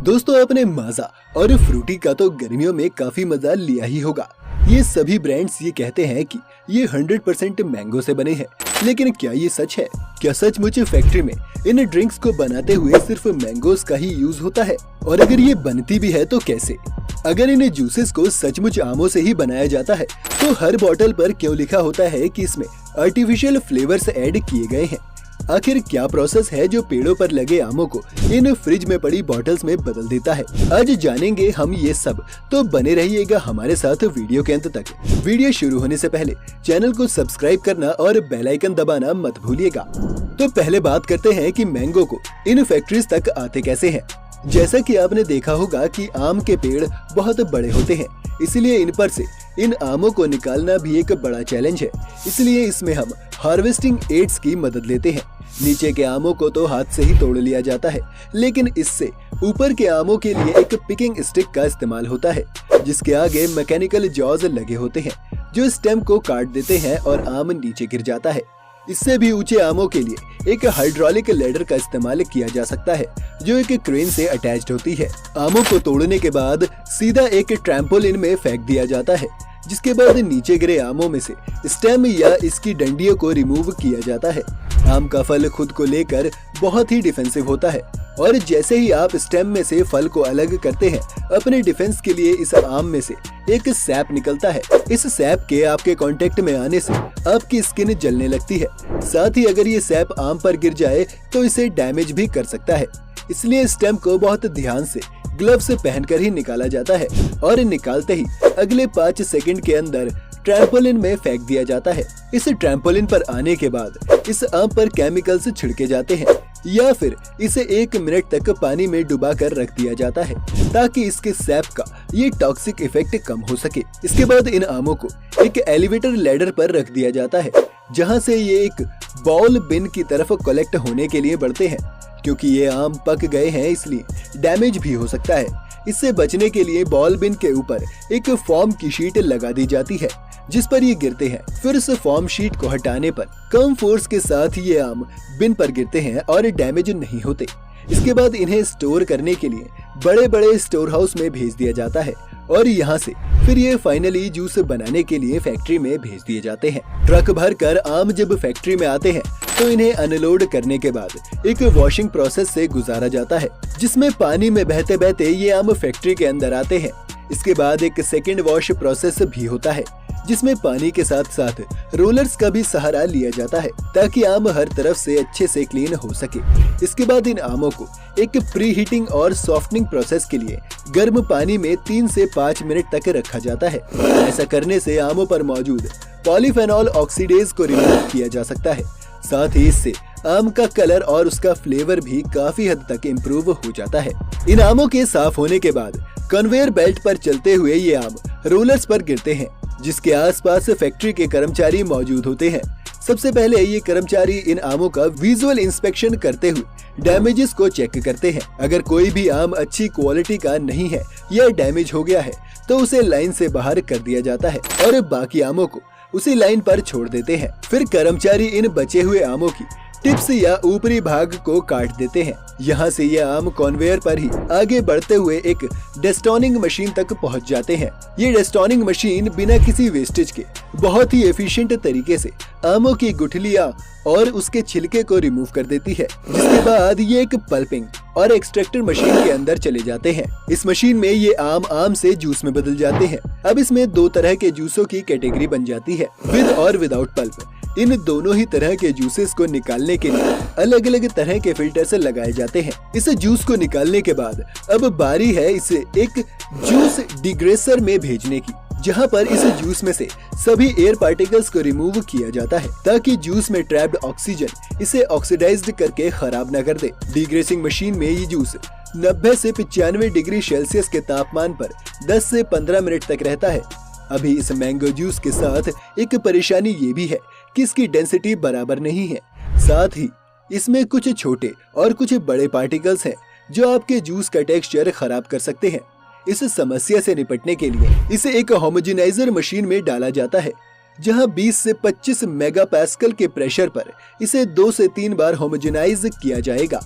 दोस्तों आपने माजा और फ्रूटी का तो गर्मियों में काफी मजा लिया ही होगा। ये सभी ब्रांड्स ये कहते हैं कि ये 100% मैंगो से बने हैं, लेकिन क्या ये सच है? क्या सचमुच फैक्ट्री में इन ड्रिंक्स को बनाते हुए सिर्फ मैंगोस का ही यूज होता है? और अगर ये बनती भी है तो कैसे? अगर इन जूसेस को सचमुच आमों से ही बनाया जाता है तो हर बोतल पर क्यों लिखा होता है कि इसमें आर्टिफिशियल फ्लेवर्स ऐड किए गए हैं? आखिर क्या प्रोसेस है जो पेड़ों पर लगे आमों को इन फ्रिज में पड़ी बॉटल्स में बदल देता है? आज जानेंगे हम ये सब, तो बने रहिएगा हमारे साथ वीडियो के अंत तक। वीडियो शुरू होने से पहले चैनल को सब्सक्राइब करना और बेल आइकन दबाना मत भूलिएगा। तो पहले बात करते हैं कि मैंगो को इन फैक्ट्रीज तक आते कैसे हैं। जैसा कि आपने देखा होगा कि आम के पेड़ बहुत बड़े होते हैं, इसलिए इन पर से इन आमों को निकालना भी एक बड़ा चैलेंज है। इसलिए इसमें हम हार्वेस्टिंग एड्स की मदद लेते हैं। नीचे के आमों को तो हाथ से ही तोड़ लिया जाता है, लेकिन इससे ऊपर के आमों के लिए एक पिकिंग स्टिक का इस्तेमाल होता है, जिसके आगे मैकेनिकल जॉज लगे होते हैं जो स्टेम को काट देते हैं और आम नीचे गिर जाता है। इससे भी ऊंचे आमों के लिए एक हाइड्रोलिक लैडर का इस्तेमाल किया जा सकता है, जो एक क्रेन से अटैच्ड होती है। आमों को तोड़ने के बाद सीधा एक ट्रैम्पोलिन में फेंक दिया जाता है, जिसके बाद नीचे गिरे आमों में से स्टेम या इसकी डंडियों को रिमूव किया जाता है। आम का फल खुद को लेकर बहुत ही डिफेंसिव होता है, और जैसे ही आप स्टेम में से फल को अलग करते हैं, अपने डिफेंस के लिए इस आम में से एक सैप निकलता है। इस सैप के आपके कांटेक्ट में आने से आपकी स्किन जलने लगती है। साथ ही अगर ये सैप आम पर गिर जाए तो इसे डैमेज भी कर सकता है। इसलिए स्टेम को बहुत ध्यान से ग्लव्स पहनकर ही निकाला जाता है, और निकालते ही अगले 5 सेकंड के अंदर ट्रैम्पोलिन में फेंक दिया जाता है। इस ट्रैम्पोलिन पर आने के बाद इस आम पर केमिकल्स छिड़के जाते हैं, या फिर इसे 1 मिनट तक पानी में डुबा कर रख दिया जाता है, ताकि इसके सैप का ये टॉक्सिक इफेक्ट कम हो सके। इसके बाद इन आमों को एक एलिवेटर लैडर पर रख दिया जाता है, जहां से ये एक बॉल बिन की तरफ कलेक्ट होने के लिए बढ़ते हैं। क्योंकि ये आम पक गए हैं, इसलिए डैमेज भी हो सकता है। इससे बचने के लिए बॉल बिन के ऊपर एक फोम की शीट लगा दी जाती है, जिस पर ये गिरते हैं। फिर इस फोम शीट को हटाने पर कम फोर्स के साथ ये आम बिन पर गिरते हैं और डैमेज नहीं होते। इसके बाद इन्हें स्टोर करने के लिए बड़े बड़े स्टोर हाउस में भेज दिया जाता है, और यहाँ से फिर ये फाइनली जूस बनाने के लिए फैक्ट्री में भेज दिए जाते हैं। ट्रक भर कर आम जब फैक्ट्री में आते हैं तो इन्हें अनलोड करने के बाद एक वॉशिंग प्रोसेस से गुजारा जाता है, जिसमें पानी में बहते बहते ये आम फैक्ट्री के अंदर आते हैं। इसके बाद एक सेकेंड वॉश प्रोसेस भी होता है, जिसमें पानी के साथ साथ रोलर्स का भी सहारा लिया जाता है, ताकि आम हर तरफ से अच्छे से क्लीन हो सके। इसके बाद इन आमों को एक प्री हीटिंग और सॉफ्टनिंग प्रोसेस के लिए गर्म पानी में 3 से 5 मिनट तक रखा जाता है। ऐसा करने से आमों पर मौजूद पॉलीफेनॉल ऑक्सीडेज को रिमूव किया जा सकता है। साथ ही इससे आम का कलर और उसका फ्लेवर भी काफी हद तक इम्प्रूव हो जाता है। इन आमों के साफ होने के बाद कन्वेयर बेल्ट पर चलते हुए ये आम रोलर्स पर गिरते हैं, जिसके आसपास फैक्ट्री के कर्मचारी मौजूद होते हैं। सबसे पहले ये कर्मचारी इन आमों का विजुअल इंस्पेक्शन करते हुए डैमेजेस को चेक करते हैं। अगर कोई भी आम अच्छी क्वालिटी का नहीं है या डैमेज हो गया है तो उसे लाइन से बाहर कर दिया जाता है, और बाकी आमों को उसी लाइन पर छोड़ देते हैं। फिर कर्मचारी इन बचे हुए आमों की टिप्स या ऊपरी भाग को काट देते हैं। यहाँ से ये आम कन्वेयर पर ही आगे बढ़ते हुए एक डेस्टोनिंग मशीन तक पहुँच जाते हैं। ये डेस्टोनिंग मशीन बिना किसी वेस्टेज के बहुत ही एफिशिएंट तरीके से आमों की गुठलियाँ और उसके छिलके को रिमूव कर देती है, जिसके बाद ये एक पल्पिंग और एक्सट्रैक्टर मशीन के अंदर चले जाते हैं। इस मशीन में ये आम से जूस में बदल जाते हैं। अब इसमें 2 तरह के जूसों की कैटेगरी बन जाती है, विद और विदाउट पल्प। इन दोनों ही तरह के जूसेस को निकालने के लिए अलग अलग तरह के फिल्टर्स लगाए जाते हैं। इस जूस को निकालने के बाद अब बारी है इसे एक जूस डिग्रेसर में भेजने की, जहां पर इस जूस में से सभी एयर पार्टिकल्स को रिमूव किया जाता है, ताकि जूस में ट्रैप्ड ऑक्सीजन इसे ऑक्सीडाइज्ड करके खराब न कर दे। डिग्रेसिंग मशीन में ये जूस 90 से 95 डिग्री सेल्सियस के तापमान पर 10 से 15 मिनट तक रहता है। अभी इस मैंगो जूस के साथ एक परेशानी ये भी है कि इसकी डेंसिटी बराबर नहीं है। साथ ही इसमें कुछ छोटे और कुछ बड़े पार्टिकल्स हैं, जो आपके जूस का टेक्सचर खराब कर सकते हैं। इस समस्या से निपटने के लिए इसे एक होमोजेनाइजर मशीन में डाला जाता है, जहां 20 से 25 मेगापास्कल के प्रेशर पर इसे 2 से 3 बार होमोजेनाइज किया जाएगा।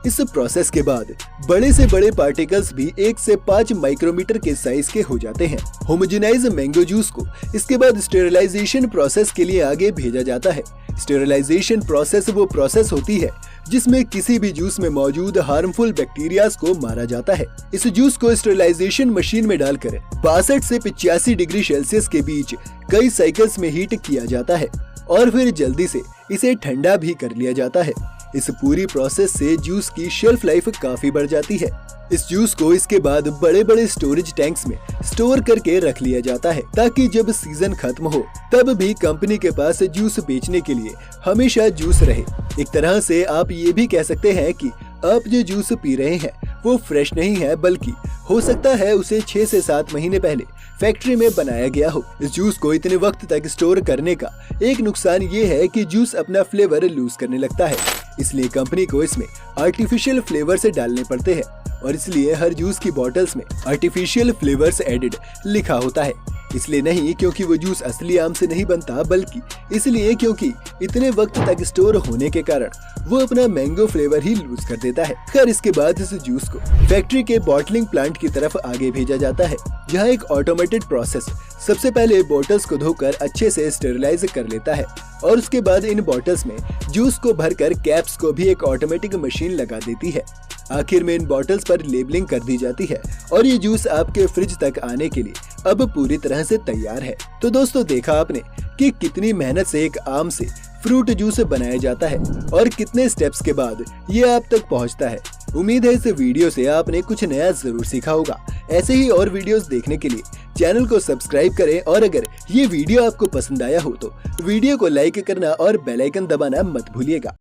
इस प्रोसेस के बाद बड़े से बड़े पार्टिकल्स भी 1 से 5 माइक्रोमीटर के साइज के हो जाते हैं। होमोजेनाइज मैंगो जूस को इसके बाद स्टेरिलाइजेशन प्रोसेस के लिए आगे भेजा जाता है। स्टेरिलाइजेशन प्रोसेस वो प्रोसेस होती है जिसमें किसी भी जूस में मौजूद हार्मफुल बैक्टीरियाज को मारा जाता है। इस जूस को स्टेरिलाइजेशन मशीन में डालकर 62 से 85 डिग्री सेल्सियस के बीच कई साइकिल्स में हीट किया जाता है और फिर जल्दी से इसे ठंडा भी कर लिया जाता है। इस पूरी प्रोसेस से जूस की शेल्फ लाइफ काफी बढ़ जाती है। इस जूस को इसके बाद बड़े बड़े स्टोरेज टैंक्स में स्टोर करके रख लिया जाता है ताकि जब सीजन खत्म हो तब भी कंपनी के पास जूस बेचने के लिए हमेशा जूस रहे। एक तरह से आप ये भी कह सकते हैं कि आप जो जूस पी रहे हैं वो फ्रेश नहीं है, बल्कि हो सकता है उसे 6 से 7 महीने पहले फैक्ट्री में बनाया गया हो। इस जूस को इतने वक्त तक स्टोर करने का एक नुकसान ये है कि जूस अपना फ्लेवर लूज करने लगता है, इसलिए कंपनी को इसमें आर्टिफिशियल फ्लेवर से डालने पड़ते हैं और इसलिए हर जूस की बॉटल्स में आर्टिफिशियल फ्लेवर्स एडेड लिखा होता है। इसलिए नहीं क्योंकि वो जूस असली आम से नहीं बनता, बल्कि इसलिए क्योंकि इतने वक्त तक स्टोर होने के कारण वो अपना मैंगो फ्लेवर ही लूज कर देता है। खैर इसके बाद इस जूस को फैक्ट्री के बॉटलिंग प्लांट की तरफ आगे भेजा जाता है, जहाँ एक ऑटोमेटेड प्रोसेस सबसे पहले बोतल्स को धोकर अच्छे से स्टेरिलाइज कर लेता है और उसके बाद इन बोतल्स में जूस को भरकर कैप्स को भी एक ऑटोमेटिक मशीन लगा देती है। आखिर में इन बॉटल्स पर लेबलिंग कर दी जाती है और ये जूस आपके फ्रिज तक आने के लिए अब पूरी तरह से तैयार है। तो दोस्तों देखा आपने कि कितनी मेहनत से एक आम से फ्रूट जूस बनाया जाता है और कितने स्टेप्स के बाद ये आप तक पहुंचता है। उम्मीद है इस वीडियो से आपने कुछ नया जरूर सीखा होगा। ऐसे ही और वीडियोस देखने के लिए चैनल को सब्सक्राइब करें और अगर ये वीडियो आपको पसंद आया हो तो वीडियो को लाइक करना और बेल आइकन दबाना मत भूलिएगा।